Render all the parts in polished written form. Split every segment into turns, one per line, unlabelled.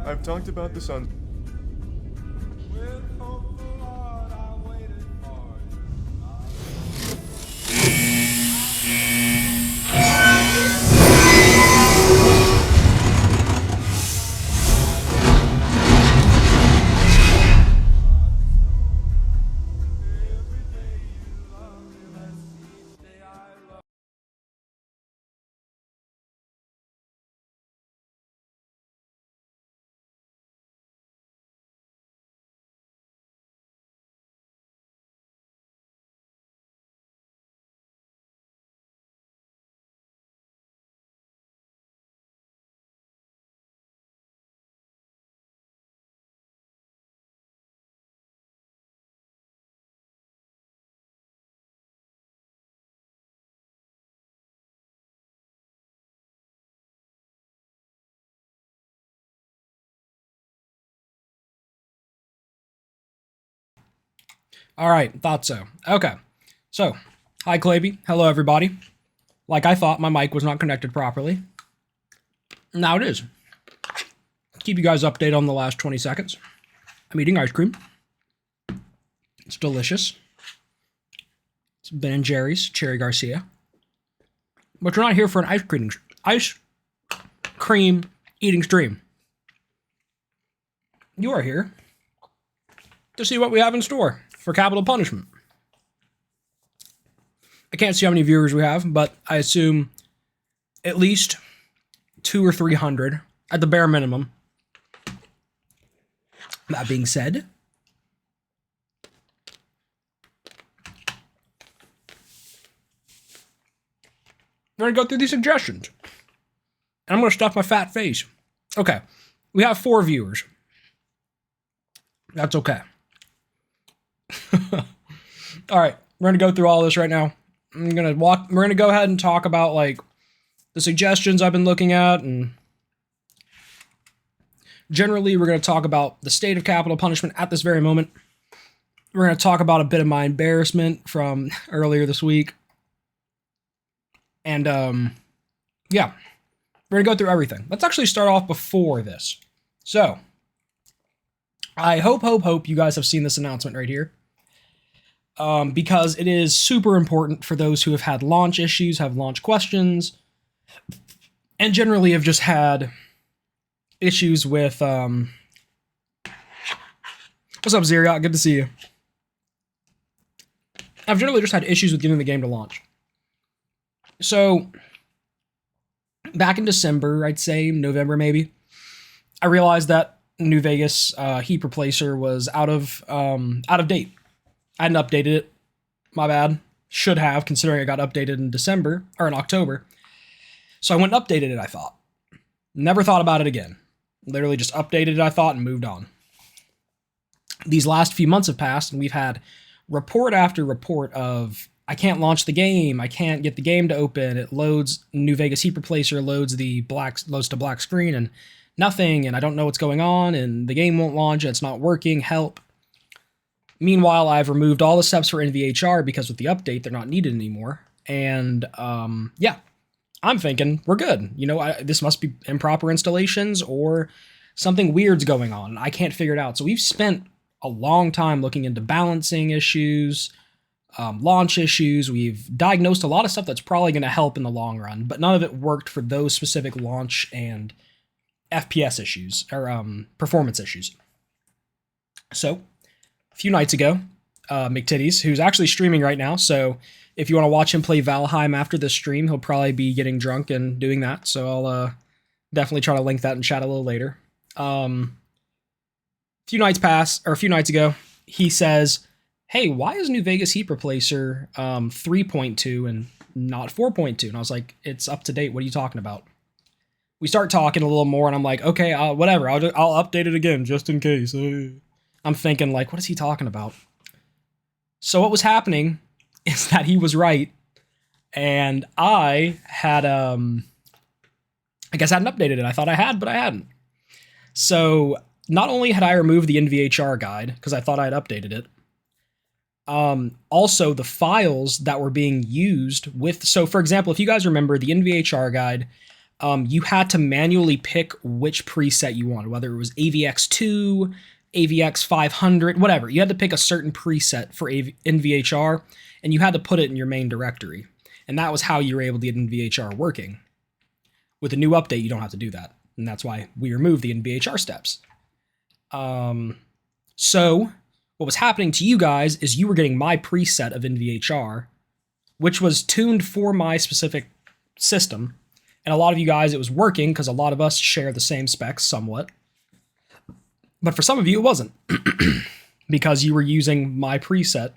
I've talked about this on...
All right, thought so. Okay, so, hi Claby. Hello everybody. Like I thought, my mic was not connected properly. Now it is. Keep you guys updated on the last 20 seconds. I'm eating ice cream. It's delicious. It's Ben & Jerry's Cherry Garcia. But you're not here for an ice cream eating stream. You are here to see what we have in store for capital punishment. I can't see how many viewers we have, but I assume at least 200 or 300 at the bare minimum. That being said, we're going to go through these suggestions. And I'm going to stuff my fat face. Okay, we have 4 viewers. That's okay. All right, we're gonna go through all this right now. We're gonna go ahead and talk about like the suggestions I've been looking at, and generally we're gonna talk about the state of capital punishment at this very moment. We're gonna talk about a bit of my embarrassment from earlier this week, and yeah, we're gonna go through everything. Let's actually start off before this. So, I hope you guys have seen this announcement right here. Because it is super important for those who have had launch issues, have launch questions, and generally have just had issues with, what's up, Zeriok? Good to see you. I've generally just had issues with getting the game to launch. So, back in December, I'd say, November maybe, I realized that New Vegas heap replacer was out of date. I hadn't updated it. My bad. Should have, considering it got updated in December, or in October. So I went and updated it, I thought. Never thought about it again. Literally just updated it, I thought, and moved on. These last few months have passed, and we've had report after report of, I can't launch the game, I can't get the game to open, it loads, New Vegas heap replacer loads to black screen, and nothing, and I don't know what's going on, and the game won't launch, and it's not working, help. Meanwhile, I've removed all the steps for NVHR because with the update, they're not needed anymore. And, yeah, I'm thinking we're good. You know, this must be improper installations or something weird's going on. I can't figure it out. So we've spent a long time looking into balancing issues, launch issues. We've diagnosed a lot of stuff that's probably going to help in the long run, but none of it worked for those specific launch and FPS issues, or performance issues. So, a few nights ago, McTitties, who's actually streaming right now, so if you want to watch him play Valheim after this stream, he'll probably be getting drunk and doing that, so I'll definitely try to link that in chat a little later. A few nights ago, he says, hey, why is New Vegas Heap Replacer 3.2 and not 4.2? And I was like, it's up to date, what are you talking about? We start talking a little more, and I'm like, okay, whatever, I'll update it again, just in case. I'm thinking, like, what is he talking about? So what was happening is that he was right, and I had, I guess I hadn't updated it. I thought I had, but I hadn't. So not only had I removed the NVHR guide, because I thought I had updated it, also the files that were being used with, so for example, if you guys remember, the NVHR guide you had to manually pick which preset you wanted, whether it was AVX2, AVX 500, whatever. You had to pick a certain preset for NVHR, and you had to put it in your main directory. And that was how you were able to get NVHR working. With a new update, you don't have to do that. And that's why we removed the NVHR steps. So what was happening to you guys is you were getting my preset of NVHR, which was tuned for my specific system. And a lot of you guys, it was working because a lot of us share the same specs somewhat. But for some of you, it wasn't because you were using my preset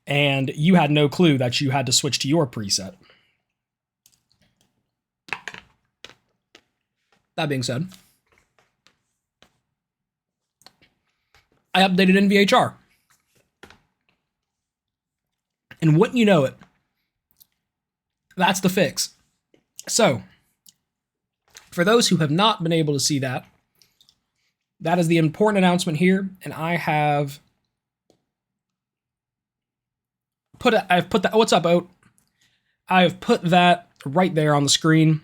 and you had no clue that you had to switch to your preset. That being said, I updated NVHR. And wouldn't you know it, that's the fix. So, for those who have not been able to see that, that is the important announcement here, and I have I've put that, what's up, Oat? I've put that right there on the screen.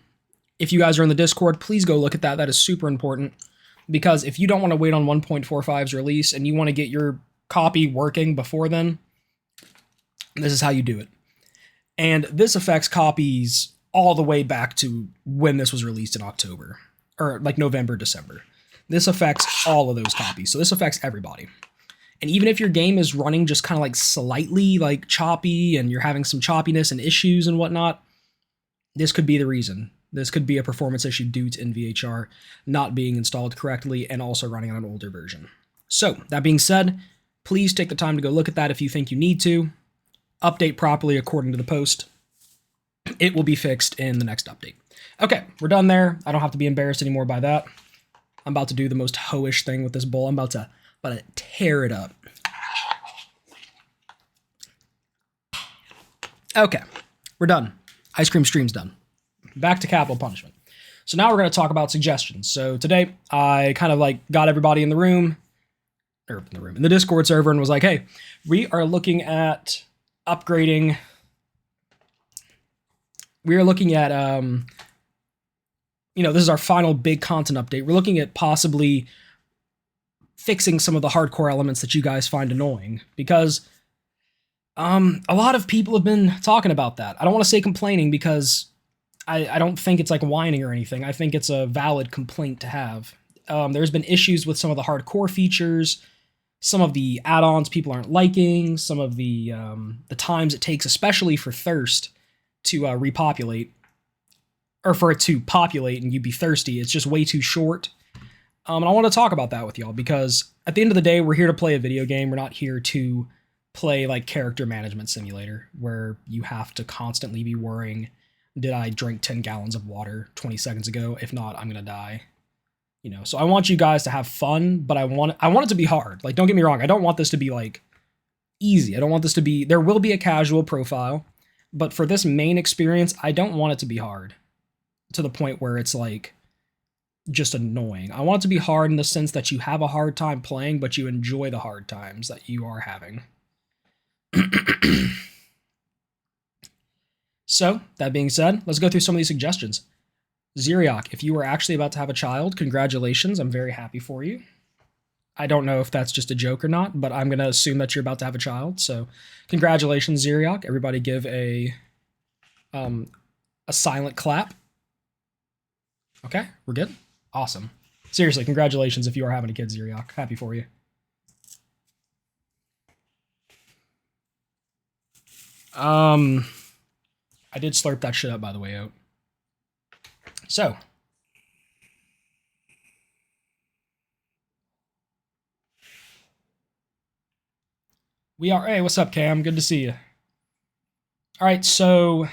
If you guys are in the Discord, please go look at that. That is super important, because if you don't want to wait on 1.45's release and you want to get your copy working before then, this is how you do it. And this affects copies all the way back to when this was released in October, or like November, December. This affects all of those copies. So this affects everybody. And even if your game is running just kind of like slightly like choppy and you're having some choppiness and issues and whatnot, this could be the reason. This could be a performance issue due to NVHR not being installed correctly and also running on an older version. So that being said, please take the time to go look at that if you think you need to. Update properly according to the post. It will be fixed in the next update. Okay, we're done there. I don't have to be embarrassed anymore by that. I'm about to do the most hoish thing with this bowl. I'm about to tear it up. Okay, we're done. Ice cream stream's done. Back to capital punishment. So now we're going to talk about suggestions. So today I kind of like got everybody in the room, in the Discord server, and was like, hey, we are looking at upgrading. We are looking at, this is our final big content update. We're looking at possibly fixing some of the hardcore elements that you guys find annoying, because a lot of people have been talking about that. I don't want to say complaining, because I don't think it's like whining or anything. I think it's a valid complaint to have. There's been issues with some of the hardcore features, some of the add-ons people aren't liking, some of the times it takes, especially for thirst, to repopulate, or for it to populate and you be thirsty. It's just way too short. And I want to talk about that with y'all, because at the end of the day, we're here to play a video game. We're not here to play like character management simulator, where you have to constantly be worrying, did I drink 10 gallons of water 20 seconds ago? If not, I'm going to die. So I want you guys to have fun, but I want it to be hard. Like, don't get me wrong. I don't want this to be like easy. I don't want this to be, there will be a casual profile, but for this main experience, I don't want it to be hard to the point where it's like just annoying. I want it to be hard in the sense that you have a hard time playing, but you enjoy the hard times that you are having. So, that being said, let's go through some of these suggestions. Zeriok, if you were actually about to have a child, congratulations. I'm very happy for you. I don't know if that's just a joke or not, but I'm going to assume that you're about to have a child. So, congratulations, Zeriok. Everybody give a silent clap. Okay, we're good? Awesome. Seriously, congratulations if you are having a kid, Zeriok. Happy for you. I did slurp that shit up, by the way, out. So. Hey, what's up, Cam? Good to see you. All right, so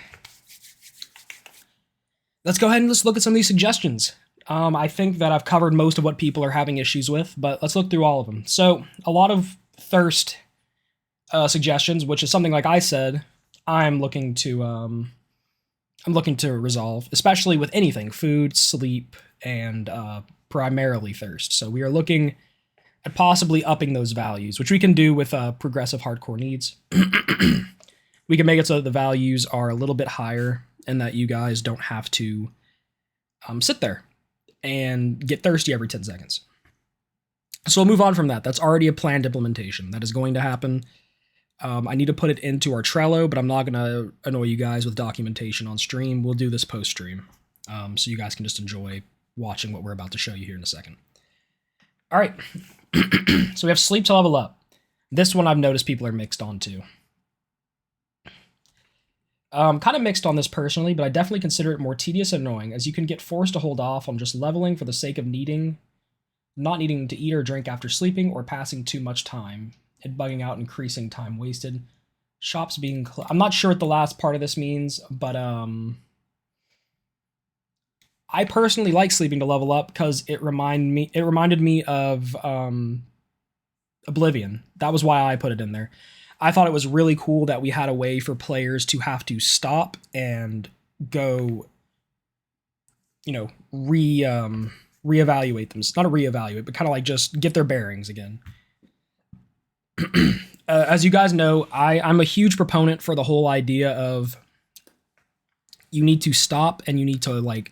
let's go ahead and let's look at some of these suggestions. I think that I've covered most of what people are having issues with, but let's look through all of them. So, a lot of thirst suggestions, which is something like I said, I'm looking to resolve, especially with anything, food, sleep, and primarily thirst. So we are looking at possibly upping those values, which we can do with progressive hardcore needs. We can make it so that the values are a little bit higher and that you guys don't have to sit there and get thirsty every 10 seconds. So we'll move on from that. That's already a planned implementation. That is going to happen. I need to put it into our Trello, but I'm not going to annoy you guys with documentation on stream. We'll do this post-stream, so you guys can just enjoy watching what we're about to show you here in a second. All right, so we have sleep to level up. This one I've noticed people are mixed on too. Kind of mixed on this personally, but I definitely consider it more tedious and annoying, as you can get forced to hold off on just leveling for the sake of not needing to eat or drink after sleeping or passing too much time. It bugging out, increasing time wasted. Shops being I'm not sure what the last part of this means, but I personally like sleeping to level up because it reminded me of Oblivion. That was why I put it in there. I thought it was really cool that we had a way for players to have to stop and go, reevaluate them. Not a reevaluate, but kind of like just get their bearings again. As you guys know, I'm a huge proponent for the whole idea of you need to stop and you need to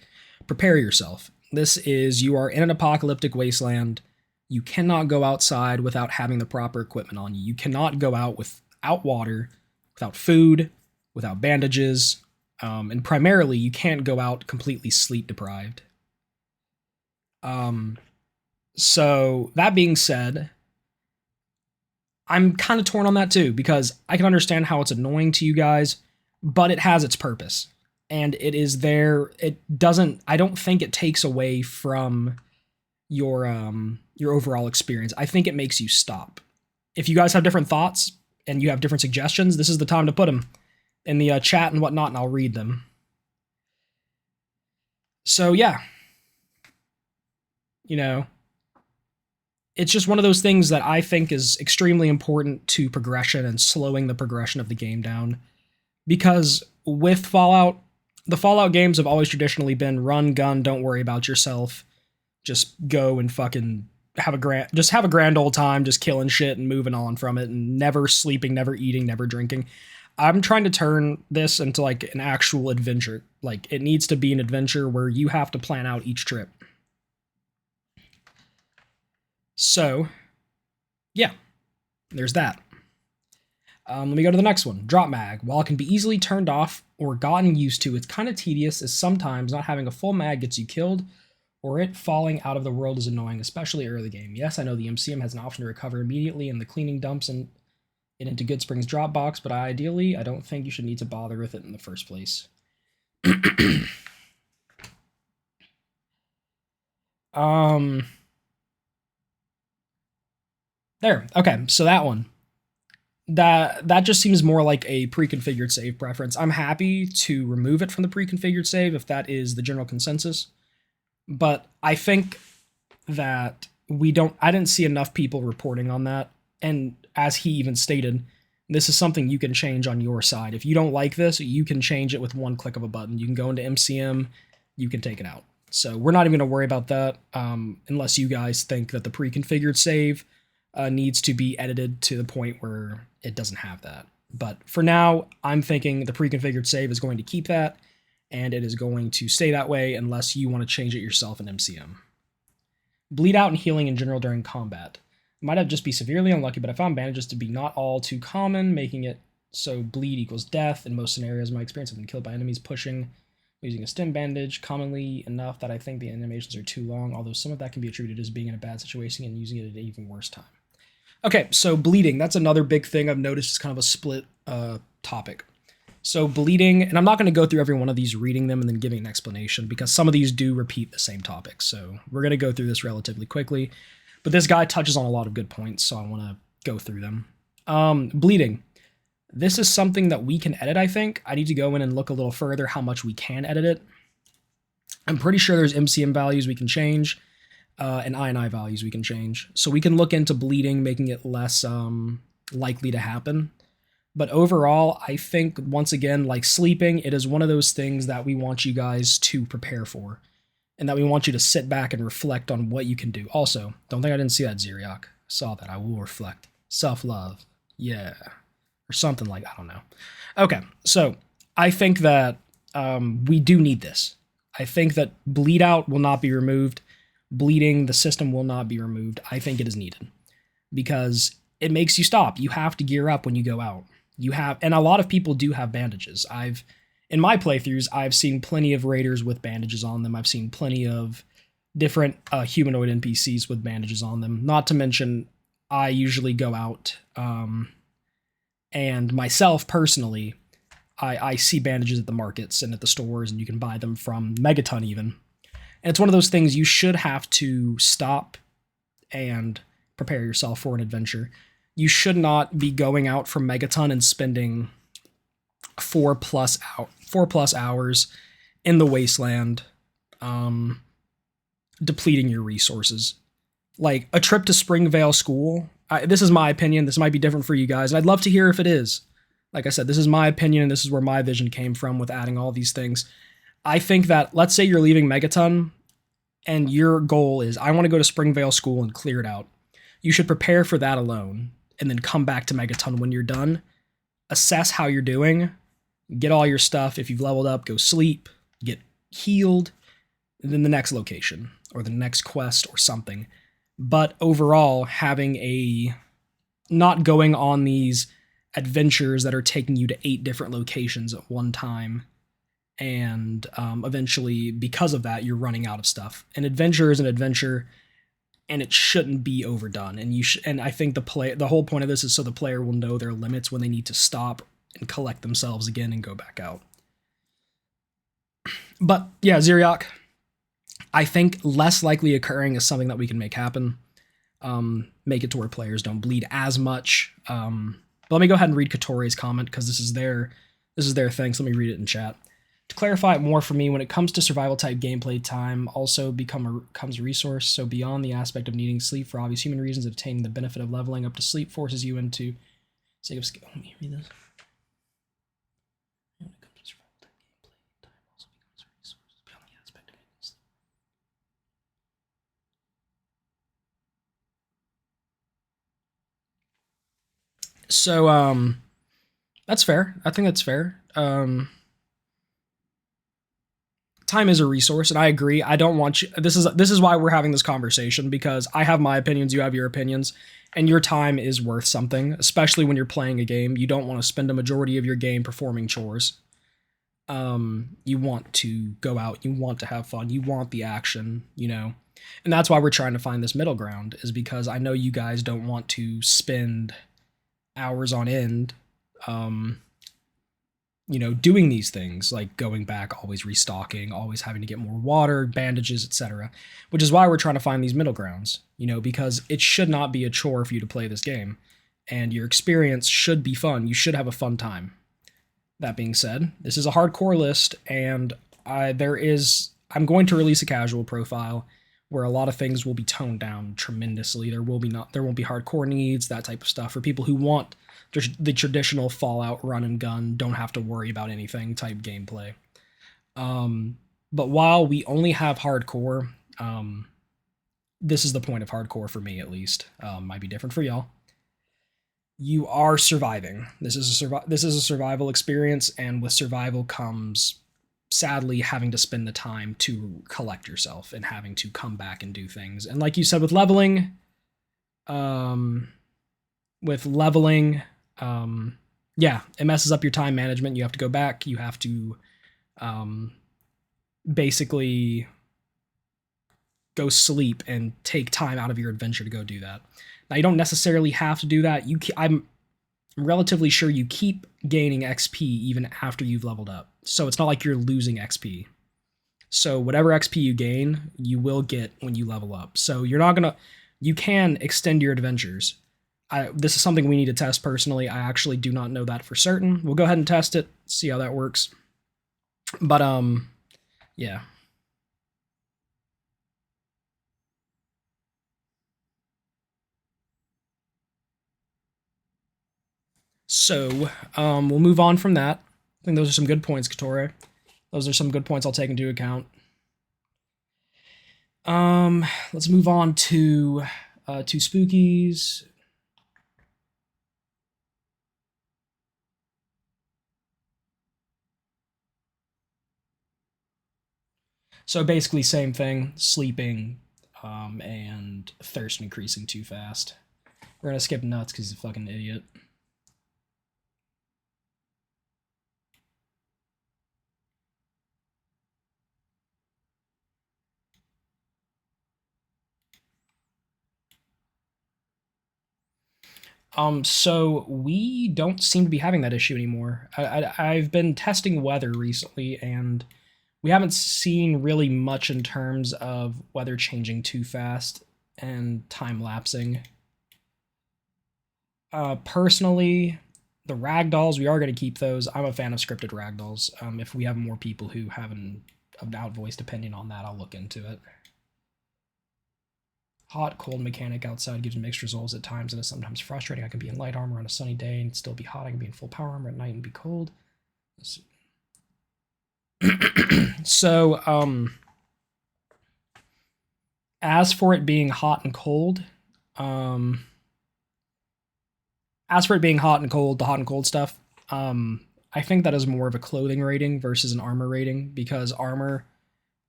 prepare yourself. You are in an apocalyptic wasteland. You cannot go outside without having the proper equipment on you. You cannot go out without water, without food, without bandages, and primarily you can't go out completely sleep deprived. So that being said, I'm kind of torn on that too, because I can understand how it's annoying to you guys, but it has its purpose. And it is there. I don't think it takes away from your overall experience. I think it makes you stop. If you guys have different thoughts and you have different suggestions, this is the time to put them in the chat and whatnot, and I'll read them. So yeah, it's just one of those things that I think is extremely important to progression and slowing the progression of the game down. Because with Fallout, the Fallout games have always traditionally been run, gun, don't worry about yourself. Just go and fucking have a grand old time, just killing shit and moving on from it, and never sleeping, never eating, never drinking. I'm trying to turn this into an actual adventure. It needs to be an adventure where you have to plan out each trip. So, yeah, there's that. Let me go to the next one. Drop mag. While it can be easily turned off or gotten used to, it's kind of tedious, as sometimes not having a full mag gets you killed, or it falling out of the world is annoying, especially early game. Yes, I know the MCM has an option to recover immediately and the cleaning dumps it into Goodsprings Dropbox, but ideally, I don't think you should need to bother with it in the first place. There. Okay, so that one. That just seems more like a pre-configured save preference. I'm happy to remove it from the pre-configured save if that is the general consensus. But I think that I didn't see enough people reporting on that. And as he even stated, this is something you can change on your side. If you don't like this, you can change it with one click of a button. You can go into MCM, you can take it out. So we're not even going to worry about that unless you guys think that the pre-configured save needs to be edited to the point where it doesn't have that. But for now, I'm thinking the pre-configured save is going to keep that, and it is going to stay that way unless you want to change it yourself in MCM. Bleed out and healing in general during combat. Might have just be severely unlucky, but I found bandages to be not all too common, making it so bleed equals death. In most scenarios, my experience have been killed by enemies pushing using a stim bandage, commonly enough that I think the animations are too long, although some of that can be attributed as being in a bad situation and using it at an even worse time. Okay, so bleeding, that's another big thing I've noticed is kind of a split topic. So bleeding, and I'm not going to go through every one of these reading them and then giving an explanation because some of these do repeat the same topic. So we're going to go through this relatively quickly. But this guy touches on a lot of good points, so I want to go through them. Bleeding. This is something that we can edit, I think. I need to go in and look a little further how much we can edit it. I'm pretty sure there's MCM values we can change. And INI values we can change. So we can look into bleeding, making it less likely to happen. But overall, I think, once again, like sleeping, it is one of those things that we want you guys to prepare for. And that we want you to sit back and reflect on what you can do. Also, don't think I didn't see that, Zeriok. Saw that. I will reflect. Self-love. Yeah. Or something like, I don't know. Okay, so I think that we do need this. I think that bleed out will not be removed. Bleeding, the system will not be removed. I think it is needed because it makes you stop. You have to gear up when you go out. And a lot of people do have bandages. In my playthroughs, I've seen plenty of raiders with bandages on them. I've seen plenty of different humanoid NPCs with bandages on them. Not to mention, I usually go out, and myself personally, I see bandages at the markets and at the stores, and you can buy them from Megaton even. And it's one of those things you should have to stop and prepare yourself for an adventure. You should not be going out from Megaton and spending 4+ hours in the wasteland, depleting your resources. Like a trip to Springvale School. This is my opinion. This might be different for you guys, and I'd love to hear if it is. Like I said, this is my opinion, and this is where my vision came from with adding all these things. I think that, let's say you're leaving Megaton, and your goal is, I want to go to Springvale School and clear it out. You should prepare for that alone, and then come back to Megaton when you're done. Assess how you're doing. Get all your stuff. If you've leveled up, go sleep. Get healed. And then the next location, or the next quest, or something. But overall, not going on these adventures that are taking you to 8 different locations at one time, and eventually, because of that, you're running out of stuff. An adventure is an adventure, and it shouldn't be overdone. And I think the whole point of this is so the player will know their limits when they need to stop and collect themselves again and go back out. But yeah, Zeriok, I think less likely occurring is something that we can make happen. Make it to where players don't bleed as much. But let me go ahead and read Katore's comment, because this is their thing, so let me read it in chat. To clarify it more for me, when it comes to survival type gameplay, time also becomes a resource, so beyond the aspect of needing sleep for obvious human reasons, obtaining the benefit of leveling up to sleep forces you into sake of skill. Let me read this. When it comes to survival type gameplay, time also becomes a resource, beyond the aspect of needing sleep. So, that's fair. I think that's fair. Time is a resource, and I agree. I don't want you. This is why we're having this conversation, because I have my opinions, you have your opinions, and your time is worth something, especially when you're playing a game. You don't want to spend a majority of your game performing chores. You want to go out, you want to have fun, you want the action, and that's why we're trying to find this middle ground, is because I know you guys don't want to spend hours on end, doing these things, like going back, always restocking, always having to get more water, bandages, etc. Which is why we're trying to find these middle grounds, because it should not be a chore for you to play this game, and your experience should be fun. You should have a fun time. That being said, this is a hardcore list, and I'm going to release a casual profile where a lot of things will be toned down tremendously. There won't be hardcore needs, that type of stuff, for people who want the traditional Fallout run and gun, don't have to worry about anything type gameplay. But while we only have hardcore, this is the point of hardcore for me, at least. Might be different for y'all. You are surviving. This is a survival experience, and with survival comes, sadly, having to spend the time to collect yourself and having to come back and do things. And like you said, with leveling, yeah, it messes up your time management. You have to go back. You have to basically go sleep and take time out of your adventure to go do that. Now, you don't necessarily have to do that. I'm relatively sure you keep gaining XP even after you've leveled up. So it's not like you're losing XP. So whatever XP you gain, you will get when you level up. So you can extend your adventures. This is something we need to test personally. I actually do not know that for certain. We'll go ahead and test it, see how that works. But, yeah. So, we'll move on from that. I think those are some good points, Katore. Those are some good points I'll take into account. Let's move on to Spookies. So basically same thing, sleeping and thirst increasing too fast. We're going to skip nuts because he's a fucking idiot. So we don't seem to be having that issue anymore. I've been testing weather recently, and we haven't seen really much in terms of weather changing too fast and time lapsing. Personally, the ragdolls, we are going to keep those. I'm a fan of scripted ragdolls. If we have more people who have an outvoiced opinion on that, I'll look into it. Hot, cold mechanic outside gives mixed results at times and is sometimes frustrating. I can be in light armor on a sunny day and still be hot. I can be in full power armor at night and be cold. So, as for it being hot and cold, the hot and cold stuff, I think that is more of a clothing rating versus an armor rating, because armor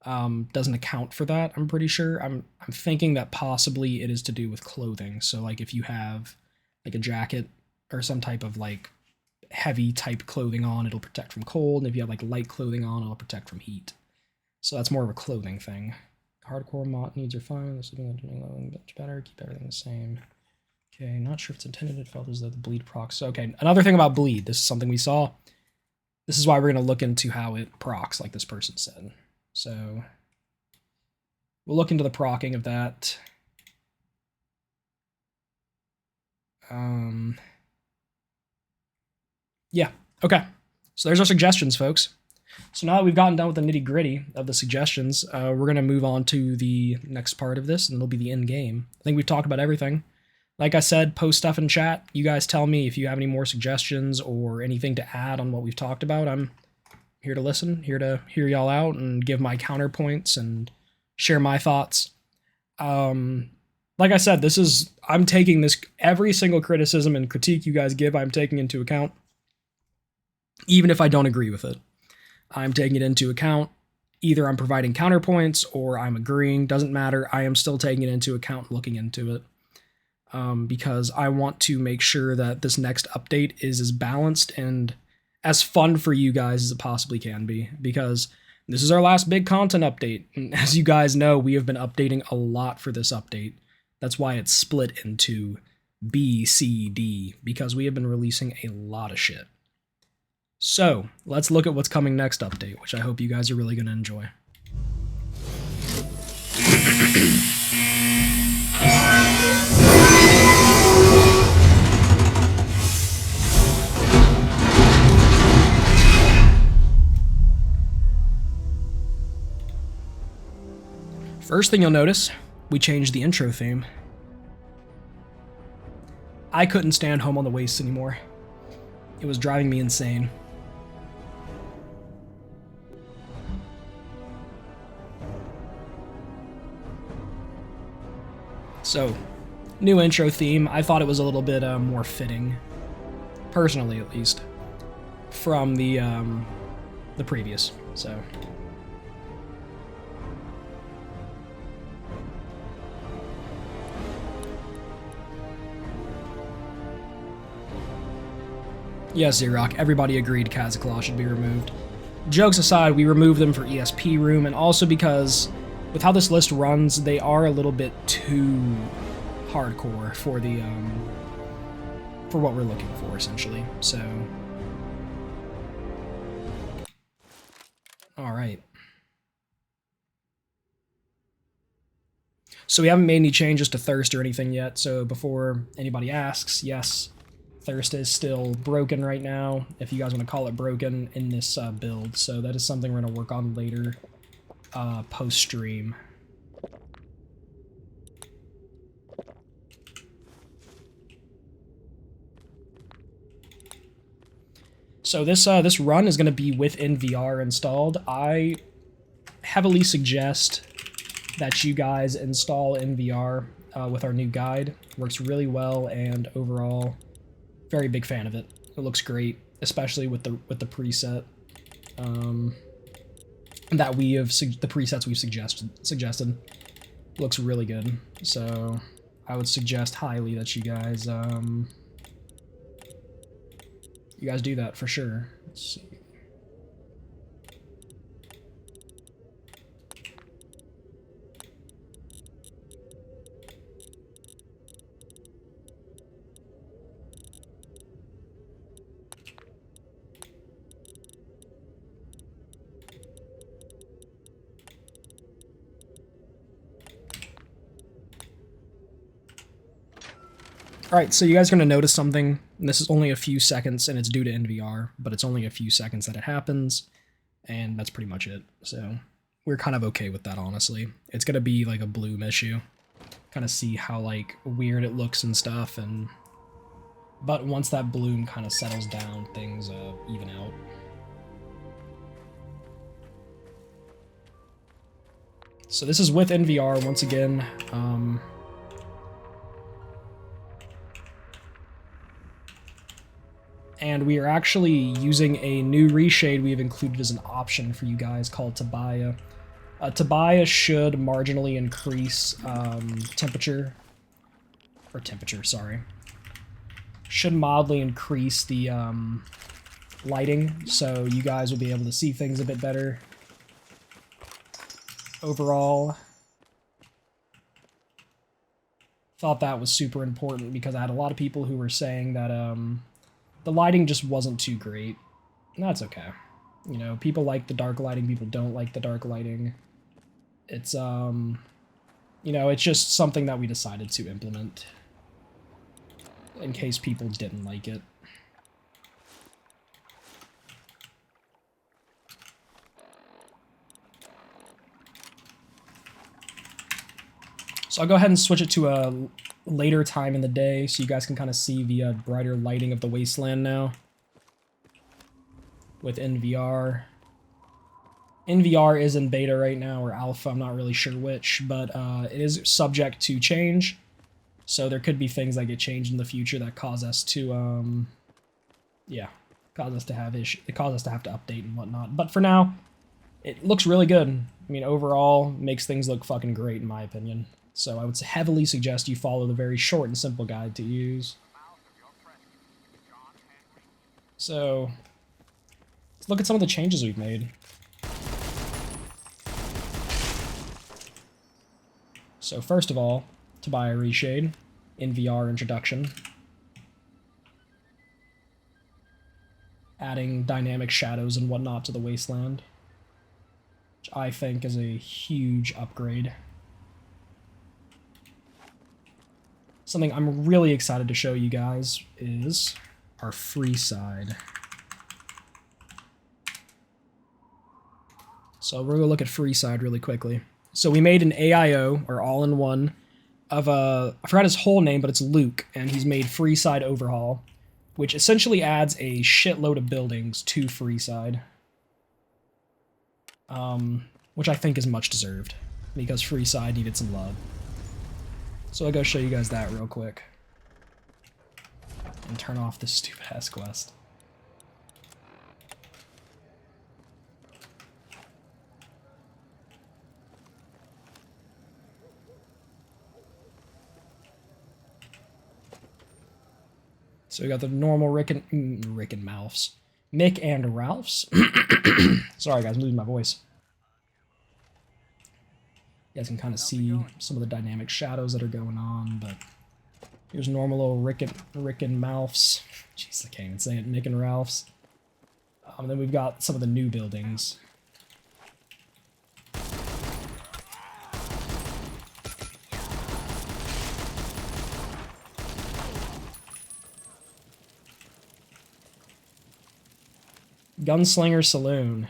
doesn't account for that, I'm pretty sure. I'm thinking that possibly it is to do with clothing. So like if you have like a jacket or some type of like heavy type clothing on, it'll protect from cold, and if you have like light clothing on, it'll protect from heat. So that's more of a clothing thing. Hardcore mod needs are fine. This is doing much better. Keep everything the same. Okay, not sure if it's intended. It felt as though the bleed procs. So, okay, another thing about bleed. This is something we saw. This is why we're going to look into how it procs, like this person said. So we'll look into the procking of that. Yeah, okay. So there's our suggestions, folks. So now that we've gotten done with the nitty gritty of the suggestions, we're going to move on to the next part of this, and it'll be the end game. I think we've talked about everything. Like I said, post stuff in chat. You guys tell me if you have any more suggestions or anything to add on what we've talked about. I'm here to listen, here to hear y'all out and give my counterpoints and share my thoughts. Like I said, I'm taking this, every single criticism and critique you guys give, I'm taking into account. Even if I don't agree with it, I'm taking it into account. Either I'm providing counterpoints or I'm agreeing, doesn't matter. I am still taking it into account, looking into it. Because I want to make sure that this next update is as balanced and as fun for you guys as it possibly can be, because this is our last big content update. And as you guys know, we have been updating a lot for this update. That's why it's split into B, C, D, because we have been releasing a lot of shit. So let's look at what's coming next update, which I hope you guys are really going to enjoy. First thing you'll notice, we changed the intro theme. I couldn't stand Home on the Wastes anymore. It was driving me insane. So, new intro theme. I thought it was a little bit more fitting, personally at least, from the previous. So. Yes, Xeroc, everybody agreed Kazaklaw should be removed. Jokes aside, we removed them for ESP room, and also because, with how this list runs, they are a little bit too hardcore for the, for what we're looking for, essentially, so. Alright. So we haven't made any changes to Thirst or anything yet, so before anybody asks, yes, Thirst is still broken right now, if you guys want to call it broken, in this build. So that is something we're going to work on later, post-stream. So this run is going to be with NVR installed. I heavily suggest that you guys install NVR with our new guide. It works really well, and overall, very big fan of it. It looks great, especially with the preset. that we have the presets we've suggested looks really good. So I would suggest highly that you guys do that for sure. Let's see. Alright, so you guys are going to notice something. And this is only a few seconds, and it's due to NVR, but it's only a few seconds that it happens, and that's pretty much it. So we're kind of okay with that, honestly. It's going to be like a bloom issue. Kind of see how like weird it looks and stuff, but once that bloom kind of settles down, things even out. So this is with NVR once again. And we are actually using a new reshade we have included as an option for you guys called Tobiah. Tobiah should marginally increase should mildly increase the lighting, so you guys will be able to see things a bit better. Overall, thought that was super important because I had a lot of people who were saying that the lighting just wasn't too great. And that's okay. You know, people like the dark lighting, people don't like the dark lighting. It's, you know, it's just something that we decided to implement in case people didn't like it. So I'll go ahead and switch it to a later time in the day so you guys can kind of see the brighter lighting of the wasteland now with NVR. NVR is in beta right now, or alpha, I'm not really sure which, but it is subject to change, so there could be things that get changed in the future that cause us to cause us to have to update and whatnot. But for now, it looks really good. I mean, overall, makes things look fucking great in my opinion. So I would heavily suggest you follow the very short and simple guide to use. So let's look at some of the changes we've made. So first of all, Tobiah reshade, NVR introduction, adding dynamic shadows and whatnot to the wasteland, which I think is a huge upgrade. Something I'm really excited to show you guys is our free side. So we're gonna look at free side really quickly. So we made an AIO, or all-in-one, of I forgot his whole name, but it's Luke, and he's made free side overhaul, which essentially adds a shitload of buildings to free side, which I think is much deserved because free side needed some love. So I'll go show you guys that real quick. And turn off this stupid ass quest. So we got the normal Rick and Mouths. Mick and Ralph's. Sorry guys, I'm losing my voice. You guys can kind of see some of the dynamic shadows that are going on, but here's normal old Rick and Mouths. Jeez, I can't even say it. Mick and Ralph's. Then we've got some of the new buildings. Gunslinger Saloon.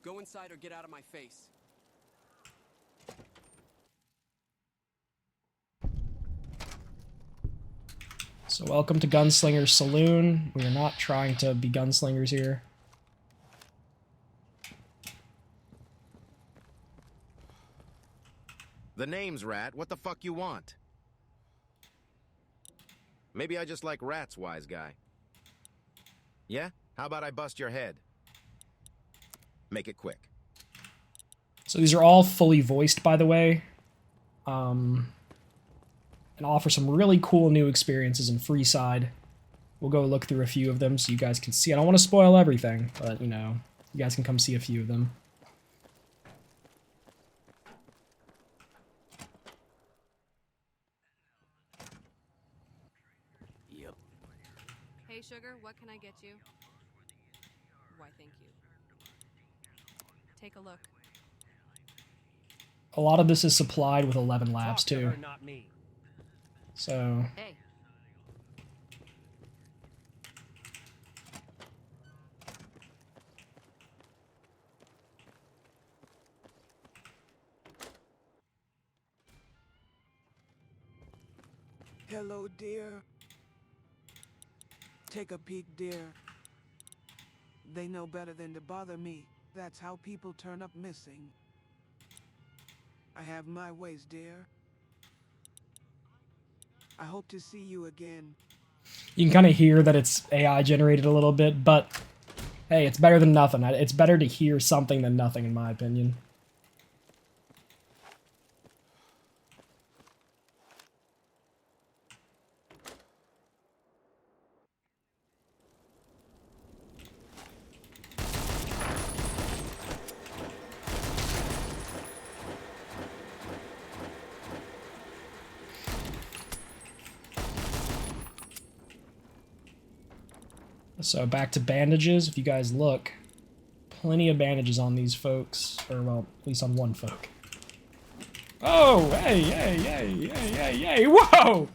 Go inside or get out of my face.
So welcome to Gunslinger Saloon. We are not trying to be gunslingers here.
The name's Rat. What the fuck you want? Maybe I just like rats, wise guy. Yeah? How about I bust your head? Make it quick.
So these are all fully voiced, by the way. And offer some really cool new experiences in Freeside. We'll go look through a few of them so you guys can see. I don't want to spoil everything, but, you know, you guys can come see a few of them.
Yep.
Hey, sugar, what can I get you? Why, thank you. Take a look.
A lot of this is supplied with 11 labs, too.
Talk to her, not me.
So...
Hey.
Hello, dear. Take a peek, dear. They know better than to bother me. That's how people turn up missing. I have my ways, dear. I hope to see you again.
You can kind of hear that it's AI generated a little bit, but hey, it's better than nothing. It's better to hear something than nothing, in my opinion. So back to bandages. If you guys look, plenty of bandages on these folks, or well, at least on one folk. Oh, hey, hey, hey, hey, hey, hey, whoa!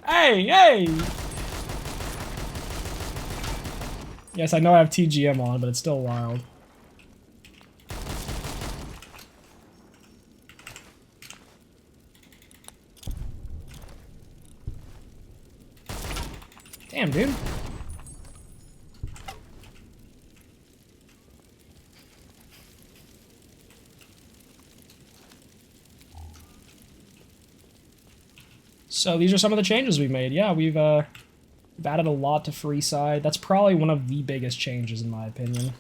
Hey, hey! Yes, I know I have TGM on, but it's still wild. Damn, dude. So these are some of the changes we've made. Yeah, we've added a lot to Freeside. That's probably one of the biggest changes, in my opinion,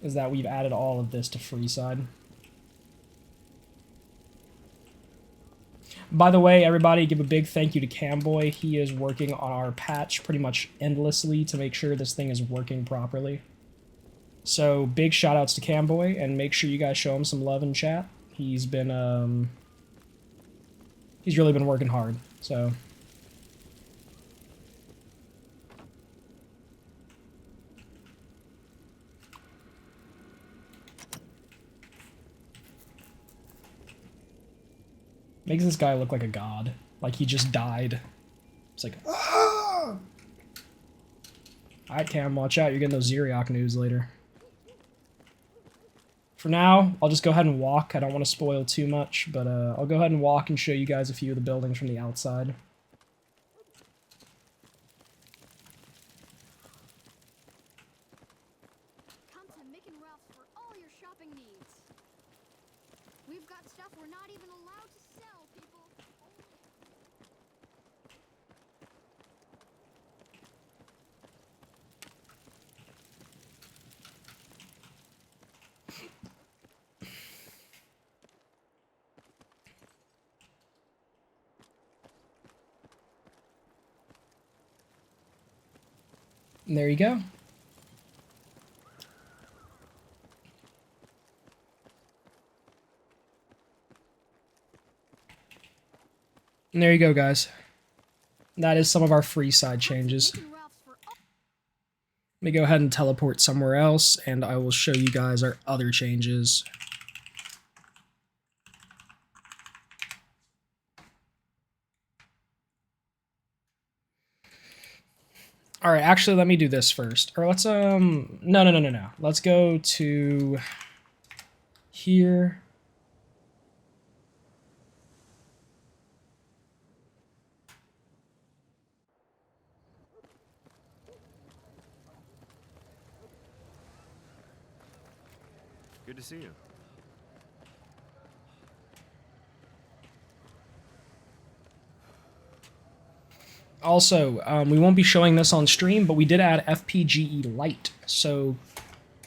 is that we've added all of this to Freeside. By the way, everybody, give a big thank you to Camboy. He is working on our patch pretty much endlessly to make sure this thing is working properly. So big shout outs to Camboy, and make sure you guys show him some love in chat. He's been he's really been working hard, so. Makes this guy look like a god. Like he just died. It's like, ah! Alright, Cam, watch out. You're getting those Zeriok news later. For now, I'll just go ahead and walk. I don't want to spoil too much, but I'll go ahead and walk and show you guys a few of the buildings from the outside.
Come to Mick and Ralph's for all your shopping needs. We've got stuff we're not even allowed to sell, people.
And there you go. And there you go, guys. That is some of our Freeside changes.
Mick and Ralph's for all
Let me go ahead and teleport somewhere else, and I will show you guys our other changes. All right, actually, let me do this first. Or let's, no. Let's go to here.
Good to see you.
Also, we won't be showing this on stream, but we did add FPGE Lite. So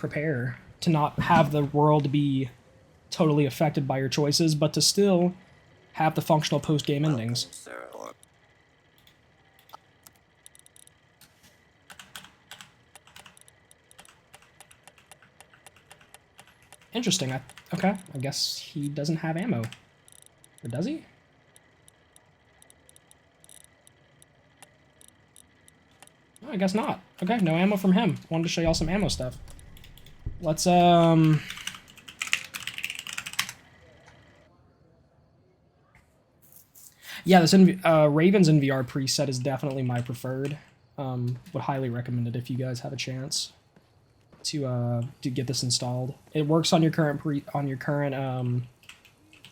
prepare to not have the world be totally affected by your choices, but to still have the functional post-game endings. Interesting. Okay, I guess he doesn't have ammo. Or does he? Oh, I guess not. Okay, no ammo from him. Wanted to show y'all some ammo stuff. Let's, yeah, this Ravens in VR preset is definitely my preferred. Would highly recommend it if you guys have a chance to get this installed. It works on your current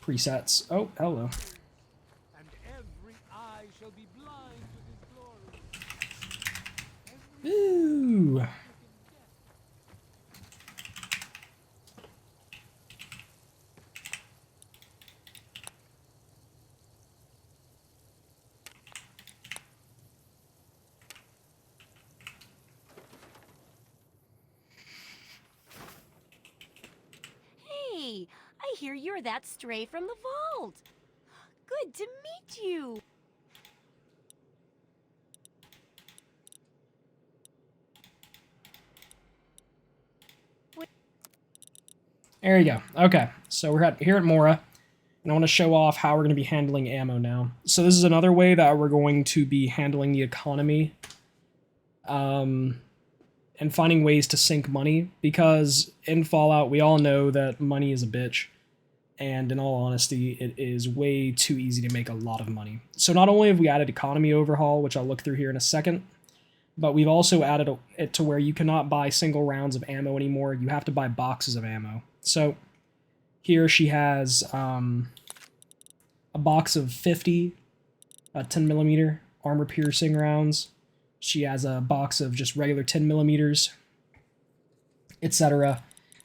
presets. Oh, hello.
And every eye shall be blind to his glory.
Ooh.
Hey, I hear you're that stray from the vault. Good to meet you.
There you go. Okay, so we're here at Mora, and I want to show off how we're going to be handling ammo now. So this is another way that we're going to be handling the economy, and finding ways to sink money, because in Fallout we all know that money is a bitch, and in all honesty it is way too easy to make a lot of money. So not only have we added economy overhaul, which I'll look through here in a second, but we've also added it to where you cannot buy single rounds of ammo anymore. You have to buy boxes of ammo. So here she has a box of 50 10mm armor piercing rounds. She has a box of just regular 10mm, etc.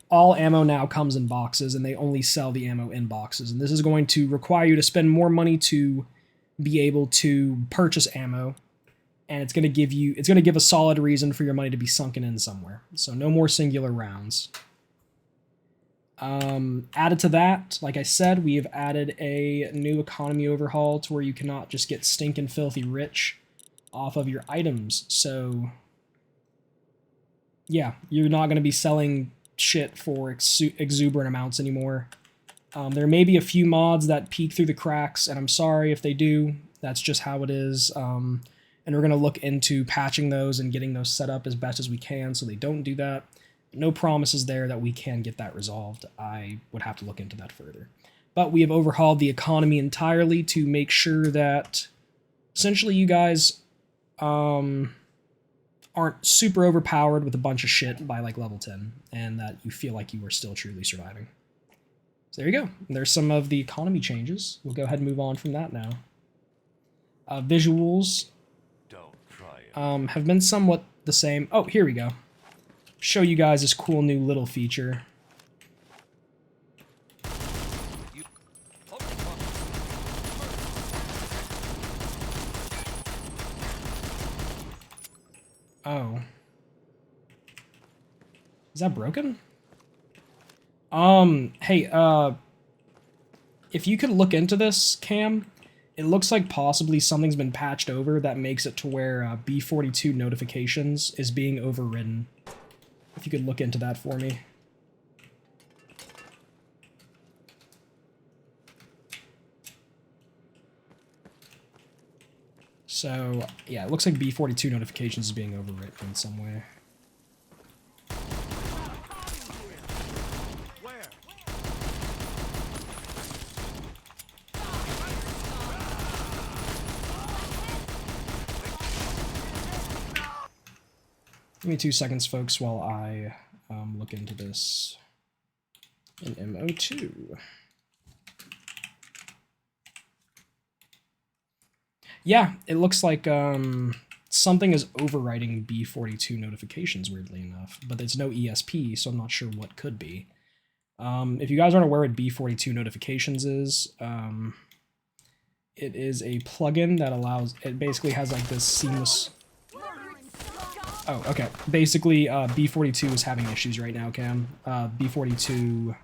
All ammo now comes in boxes, and they only sell the ammo in boxes. And this is going to require you to spend more money to be able to purchase ammo, and it's going to give a solid reason for your money to be sunken in somewhere. So no more singular rounds. Added to that, like I said, we have added a new economy overhaul to where you cannot just get stinking filthy rich off of your items. So yeah, you're not going to be selling shit for exuberant amounts anymore. There may be a few mods that peek through the cracks, and I'm sorry if they do. That's just how it is. And we're going to look into patching those and getting those set up as best as we can so they don't do that. No promises there that we can get that resolved. I would have to look into that further. But we have overhauled the economy entirely to make sure that essentially you guys aren't super overpowered with a bunch of shit by like level 10, and that you feel like you are still truly surviving. So there you go. There's some of the economy changes. We'll go ahead and move on from that now. Visuals have been somewhat the same. Oh, here we go. Show you guys this cool new little feature. Oh. Is that broken? Hey, if you could look into this, Cam, it looks like possibly something's been patched over that makes it to where B42 notifications is being overridden. If you could look into that for me. So, yeah, it looks like B42 notifications is being overwritten in some way. Give me 2 seconds, folks, while I look into this in MO2. Yeah, it looks like something is overwriting B42 notifications, weirdly enough, but there's no ESP, so I'm not sure what could be. If you guys aren't aware what B42 notifications is, it is a plugin that allows, it basically has like this seamless... Oh, okay. Basically, B42 is having issues right now, Cam. B42,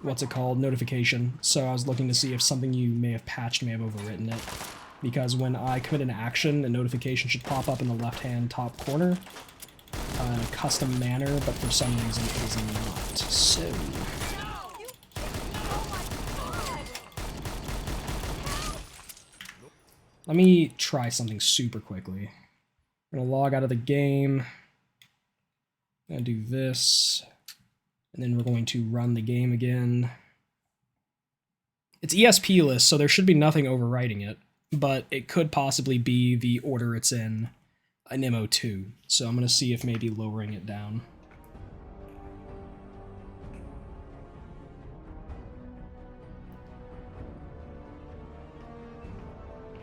what's it called? Notification. So I was looking to see if something you may have patched may have overwritten it. Because when I commit an action, a notification should pop up in the left-hand top corner in a custom manner, but for some reason it is not. So... let me try something super quickly. I'm gonna log out of the game. I'm gonna do this. And then we're going to run the game again. It's ESP list, so there should be nothing overwriting it. But it could possibly be the order it's in an MO2. So I'm gonna see if maybe lowering it down.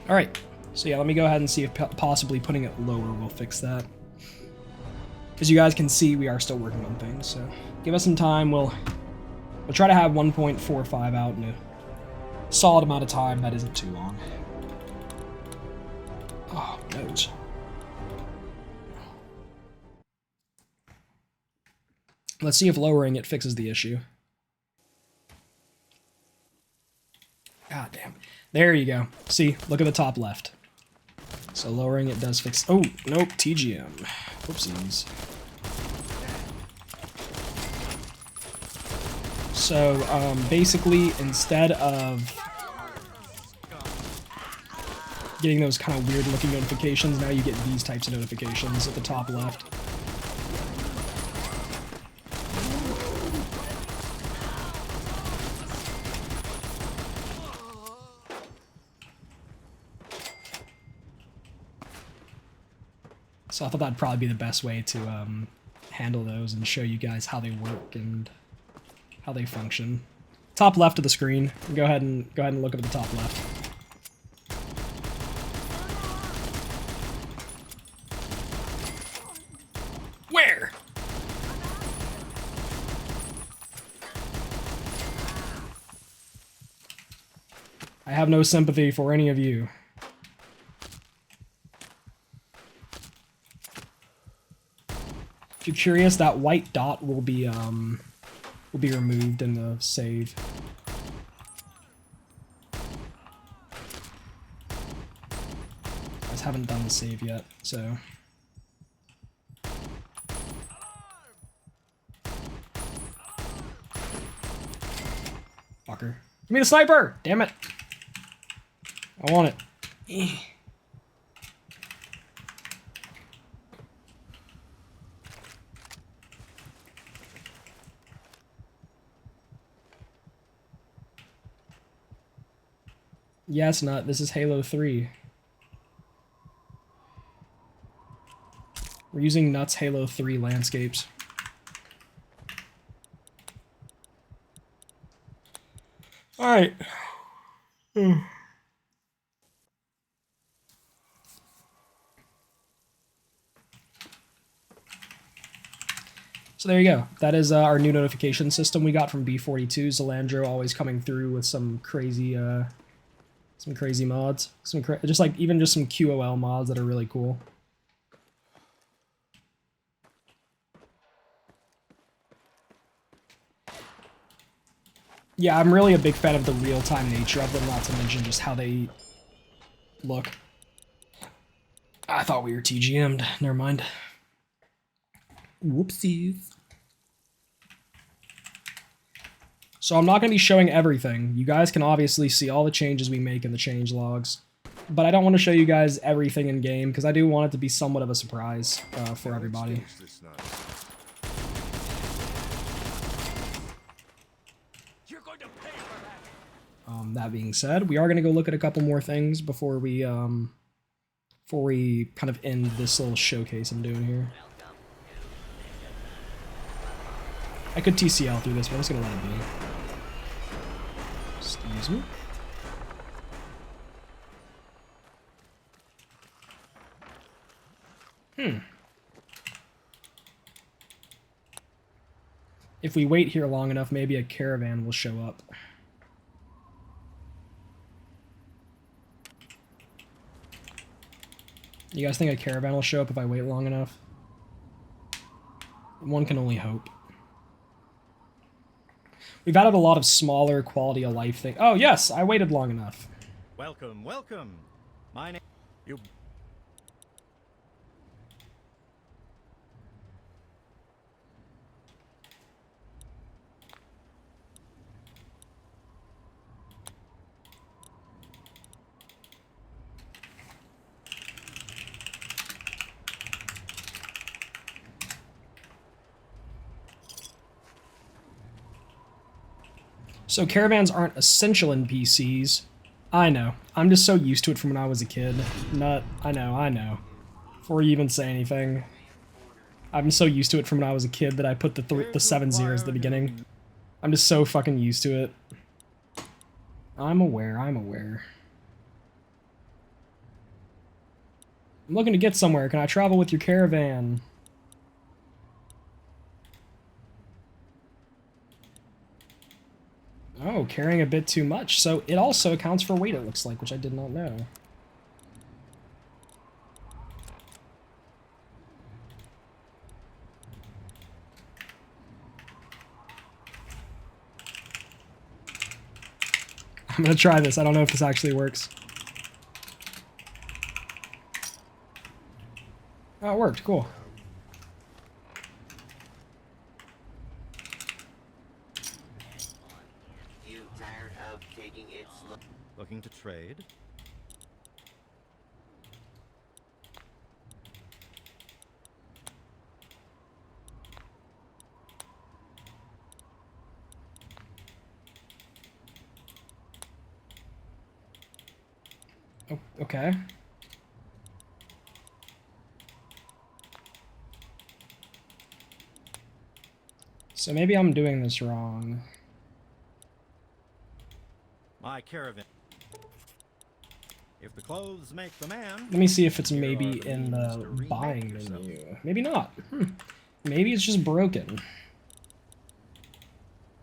Alright, so yeah, let me go ahead and see if possibly putting it lower will fix that. As you guys can see, we are still working on things, so give us some time. We'll try to have 1.45 out in a solid amount of time. That isn't too long. Oh, notes. Let's see if lowering it fixes the issue. God damn. There you go. See, look at the top left. So lowering it does fix... oh, nope, TGM. Whoopsies. So, basically, instead of getting those kind of weird-looking notifications, now you get these types of notifications at the top left. So I thought that'd probably be the best way to handle those and show you guys how they work and how they function. Top left of the screen. Go ahead and look up at the top left. Where? I have no sympathy for any of you. If you're curious, that white dot will be removed in the save. I just haven't done the save yet, so. Fucker. Give me the sniper! Damn it! I want it. Yes, not. This is Halo 3. We're using Nuts Halo 3 landscapes. Alright. So there you go. That is our new notification system we got from B42. Zalandro always coming through with some crazy mods. Just some QOL mods that are really cool. Yeah, I'm really a big fan of the real-time nature of them, not to mention just how they look. I thought we were TGM'd. Never mind. Whoopsies. So I'm not going to be showing everything. You guys can obviously see all the changes we make in the change logs. But I don't want to show you guys everything in game, because I do want it to be somewhat of a surprise for everybody. That being said, we are going to go look at a couple more things before we kind of end this little showcase I'm doing here. I could TCL through this, but I'm just going to let it be. Excuse me. If we wait here long enough, maybe a caravan will show up. You guys think a caravan will show up if I wait long enough? One can only hope. We've added a lot of smaller quality of life things. Oh, yes, I waited long enough.
Welcome, welcome. My name. You.
So caravans aren't essential NPCs. I know. I'm just so used to it from when I was a kid. I know. Before you even say anything. I'm so used to it from when I was a kid that I put the 7 zeros at the beginning. I'm just so fucking used to it. I'm aware. I'm looking to get somewhere. Can I travel with your caravan? Oh, carrying a bit too much. So it also accounts for weight, it looks like, which I did not know. I'm gonna try this. I don't know if this actually works. Oh, it worked. Cool.
Looking to trade?
Oh, okay. So maybe I'm doing this wrong.
My caravan. If the clothes make the man.
Let me see if it's maybe in the buying menu. Maybe not. Maybe it's just broken.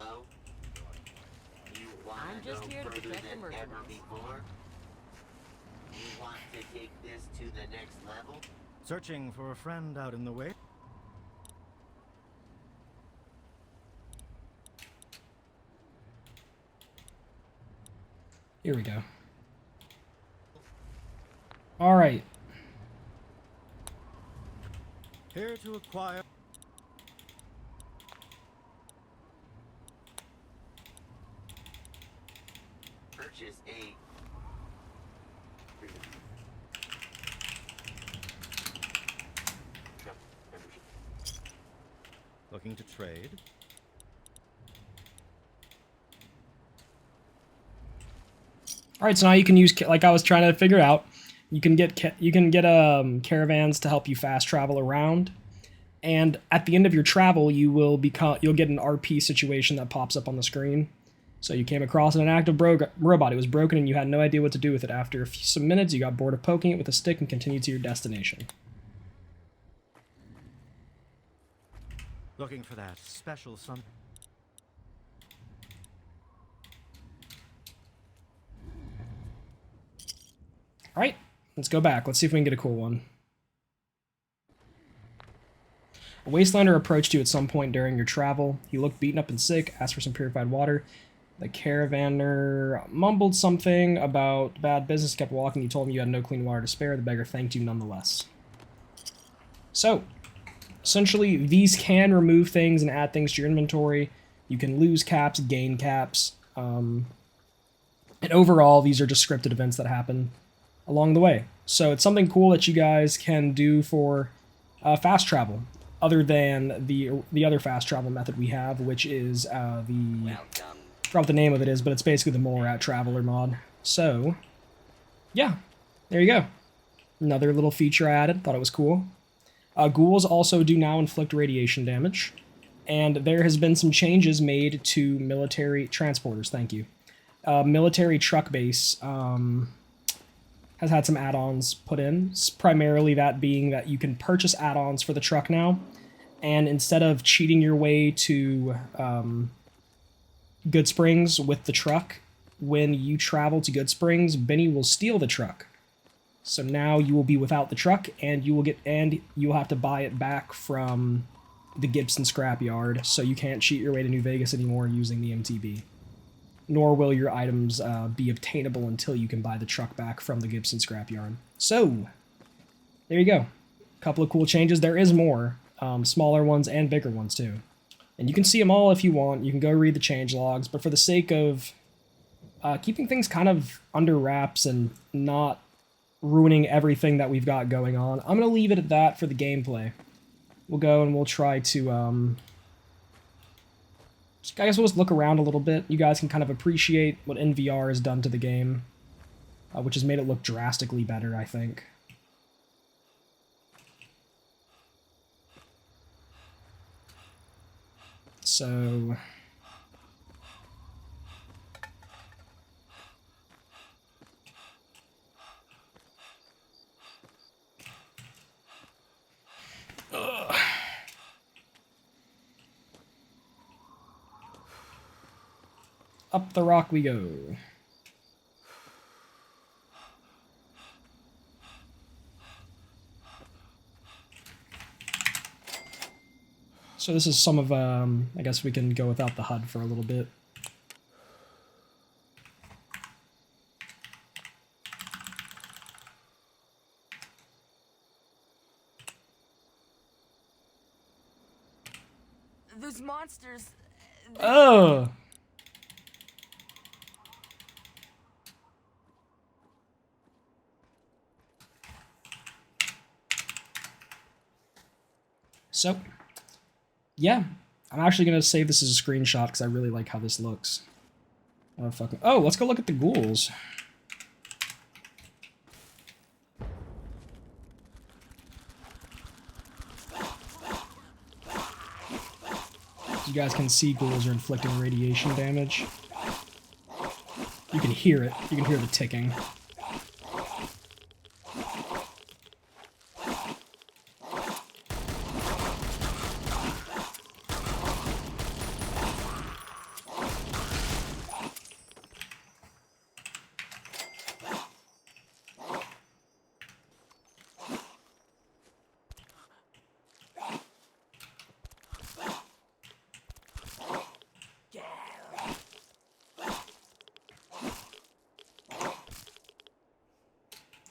I'm
just here to protect the merchandise.
You want to take this to the next level?
Searching for a friend out in the way.
Here we go. All right.
Here to acquire.
Purchase a
Looking to trade.
All right, so now you can use, like I was trying to figure out, you can get caravans to help you fast travel around, and at the end of your travel, you'll get an RP situation that pops up on the screen. So you came across an active robot. It was broken, and you had no idea what to do with it. After some minutes, you got bored of poking it with a stick and continued to your destination.
Looking for that special some.
All right, let's go back. Let's see if we can get a cool one. A wastelander approached you at some point during your travel. He looked beaten up and sick, asked for some purified water. The caravaner mumbled something about bad business, kept walking. You told him you had no clean water to spare. The beggar thanked you nonetheless. So, essentially, these can remove things and add things to your inventory. You can lose caps, gain caps. And overall, these are just scripted events that happen along the way. So it's something cool that you guys can do for fast travel, other than the other fast travel method we have, which is I forgot what the name of it is, but it's basically the Mole Rat Traveler mod. So, yeah, there you go. Another little feature I added, thought it was cool. Ghouls also do now inflict radiation damage, and there has been some changes made to military transporters, thank you. Military truck base has had some add-ons put in, primarily that being that you can purchase add-ons for the truck now, and instead of cheating your way to Good Springs with the truck, when you travel to Good Springs, Benny will steal the truck. So now you will be without the truck, and you will have to buy it back from the Gibson scrapyard. So you can't cheat your way to New Vegas anymore using the MTB. Nor will your items be obtainable until you can buy the truck back from the Gibson scrapyard. So there you go. A couple of cool changes. There is more, smaller ones and bigger ones too. And you can see them all if you want. You can go read the change logs, but for the sake of keeping things kind of under wraps and not ruining everything that we've got going on, I'm going to leave it at that for the gameplay. We'll go and we'll try to, I guess we'll just look around a little bit. You guys can kind of appreciate what NVR has done to the game, which has made it look drastically better, I think. So up the rock we go. So this is some of, I guess we can go without the HUD for a little bit.
Those monsters.
Oh! So, yeah, I'm actually going to save this as a screenshot because I really like how this looks. Oh, fucking. Oh, let's go look at the ghouls. You guys can see ghouls are inflicting radiation damage. You can hear it. You can hear the ticking.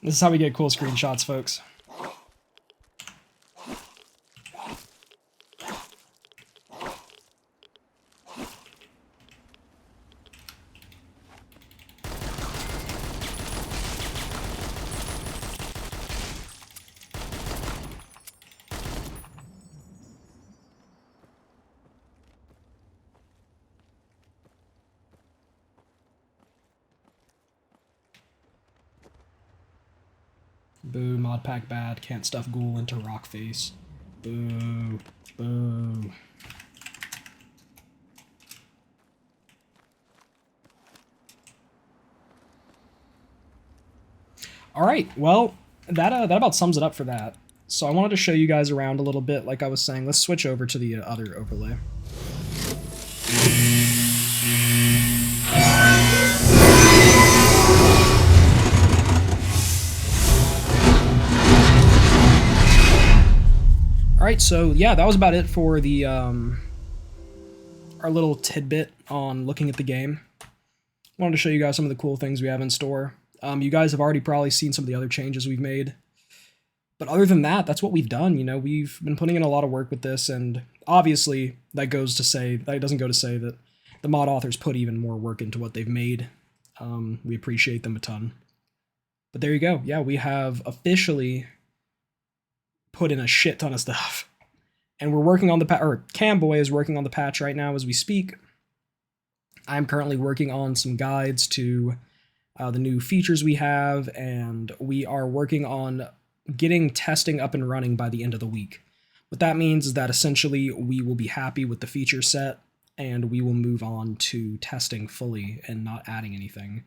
This is how we get cool screenshots, folks. Boo, mod pack bad, can't stuff ghoul into rock face. Boo, boo. Alright, well, that about sums it up for that. So I wanted to show you guys around a little bit, like I was saying. Let's switch over to the other overlay. Alright, so yeah, that was about it for the our little tidbit on looking at the game. Wanted to show you guys some of the cool things we have in store. You guys have already probably seen some of the other changes we've made. But other than that, that's what we've done. You know, we've been putting in a lot of work with this, and obviously that doesn't go to say that the mod authors put even more work into what they've made. We appreciate them a ton. But there you go. Yeah, we have officially put in a shit ton of stuff. And we're working on the Camboy is working on the patch right now as we speak. I'm currently working on some guides to the new features we have, and we are working on getting testing up and running by the end of the week. What that means is that essentially we will be happy with the feature set, and we will move on to testing fully and not adding anything,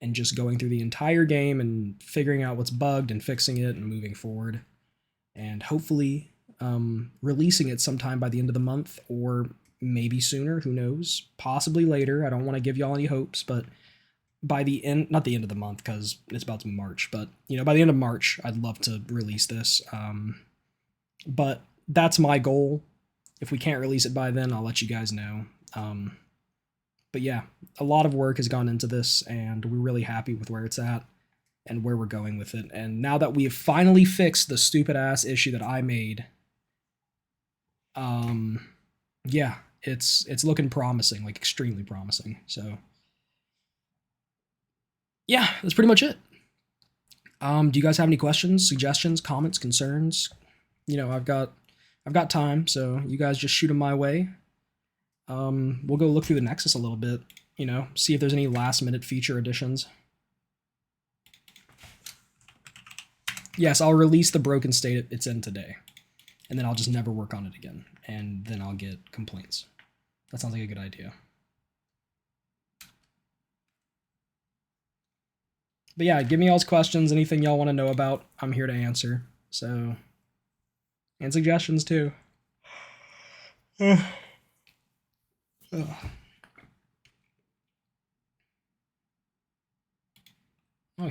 and just going through the entire game and figuring out what's bugged and fixing it and moving forward. And hopefully releasing it sometime by the end of the month, or maybe sooner, who knows, possibly later. I don't want to give y'all any hopes, but by the end, not the end of the month because it's about to be March, but you know, by the end of March, I'd love to release this. But that's my goal. If we can't release it by then, I'll let you guys know. But yeah, a lot of work has gone into this, and we're really happy with where it's at and where we're going with it. And now that we have finally fixed the stupid ass issue that I made, yeah, it's looking promising, like extremely promising. So yeah, that's pretty much it. Do you guys have any questions, suggestions, comments, concerns? You know, I've got time, so you guys just shoot them my way. We'll go look through the Nexus a little bit, you know, see if there's any last minute feature additions. Yes, I'll release the broken state it's in today, and then I'll just never work on it again, and then I'll get complaints. That sounds like a good idea. But yeah, give me y'all's questions, anything y'all want to know about, I'm here to answer. So, and suggestions too. Oh,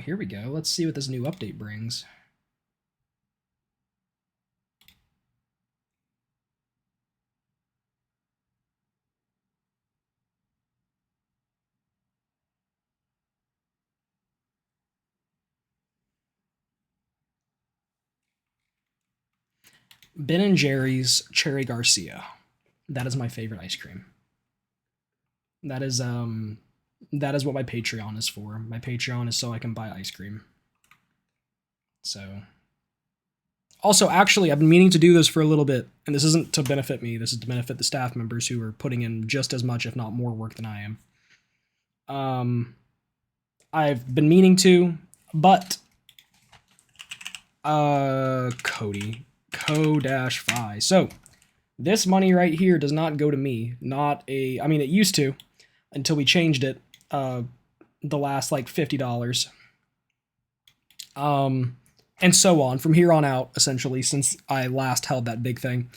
here we go. Let's see what this new update brings. Ben & Jerry's Cherry Garcia. That is my favorite ice cream. That is what my Patreon is for. My Patreon is so I can buy ice cream. So, also, actually, I've been meaning to do this for a little bit, and this isn't to benefit me. This is to benefit the staff members who are putting in just as much, if not more, work than I am. I've been meaning to, but Cody. Co-fi. So, this money right here does not go to me. I mean, it used to, until we changed it, the last, like, $50. And so on, from here on out, essentially, since I last held that big thing.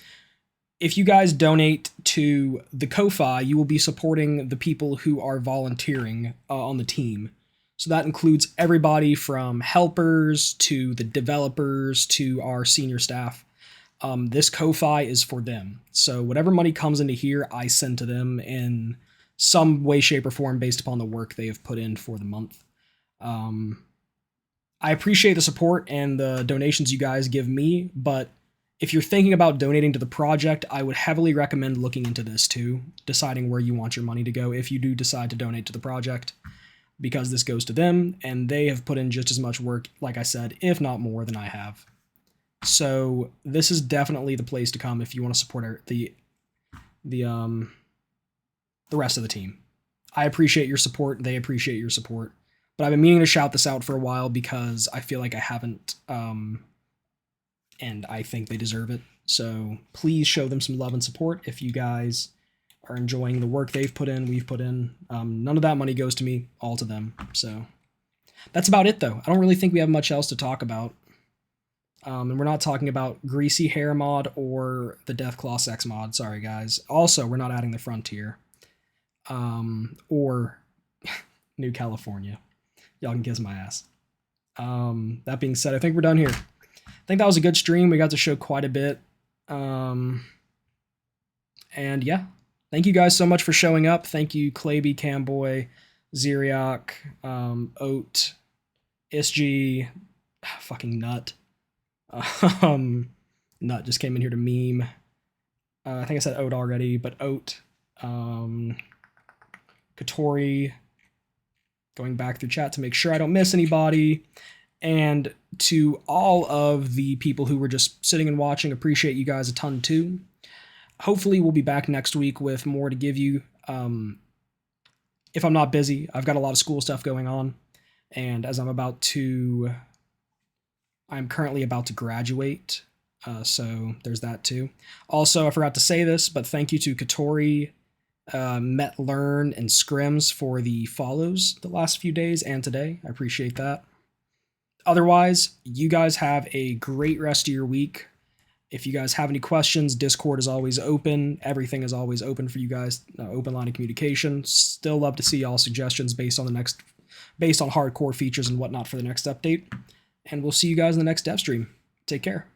If you guys donate to the Ko-Fi, you will be supporting the people who are volunteering on the team. So that includes everybody from helpers to the developers to our senior staff. This Ko-Fi is for them. So whatever money comes into here, I send to them in some way, shape, or form based upon the work they have put in for the month. I appreciate the support and the donations you guys give me, but if you're thinking about donating to the project, I would heavily recommend looking into this too, deciding where you want your money to go if you do decide to donate to the project, because this goes to them, and they have put in just as much work, like I said, if not more than I have. So this is definitely the place to come if you want to support the rest of the team. I appreciate your support. They appreciate your support. But I've been meaning to shout this out for a while because I feel like I haven't, and I think they deserve it. So please show them some love and support if you guys are enjoying the work they've put in, we've put in. None of that money goes to me, all to them. So that's about it, though. I don't really think we have much else to talk about. And we're not talking about Greasy Hair mod or the Deathclaw Sex mod. Sorry, guys. Also, we're not adding the Frontier. Or New California. Y'all can kiss my ass. That being said, I think we're done here. I think that was a good stream. We got to show quite a bit. And yeah. Thank you guys so much for showing up. Thank you, Clayby, Camboy, Zeriok, Oat, SG, fucking Nut. Nut just came in here to meme. I think I said Oat already, but Oat, Katori, going back through chat to make sure I don't miss anybody, and to all of the people who were just sitting and watching, appreciate you guys a ton too. Hopefully we'll be back next week with more to give you. If I'm not busy, I've got a lot of school stuff going on, and as I'm currently about to graduate, so there's that too. Also, I forgot to say this, but thank you to Katori, Met Learn, and Scrims for the follows the last few days and today. I appreciate that. Otherwise, you guys have a great rest of your week. If you guys have any questions, Discord is always open. Everything is always open for you guys. Open line of communication. Still love to see y'all suggestions based on the next based on hardcore features and whatnot for the next update. And we'll see you guys in the next dev stream. Take care.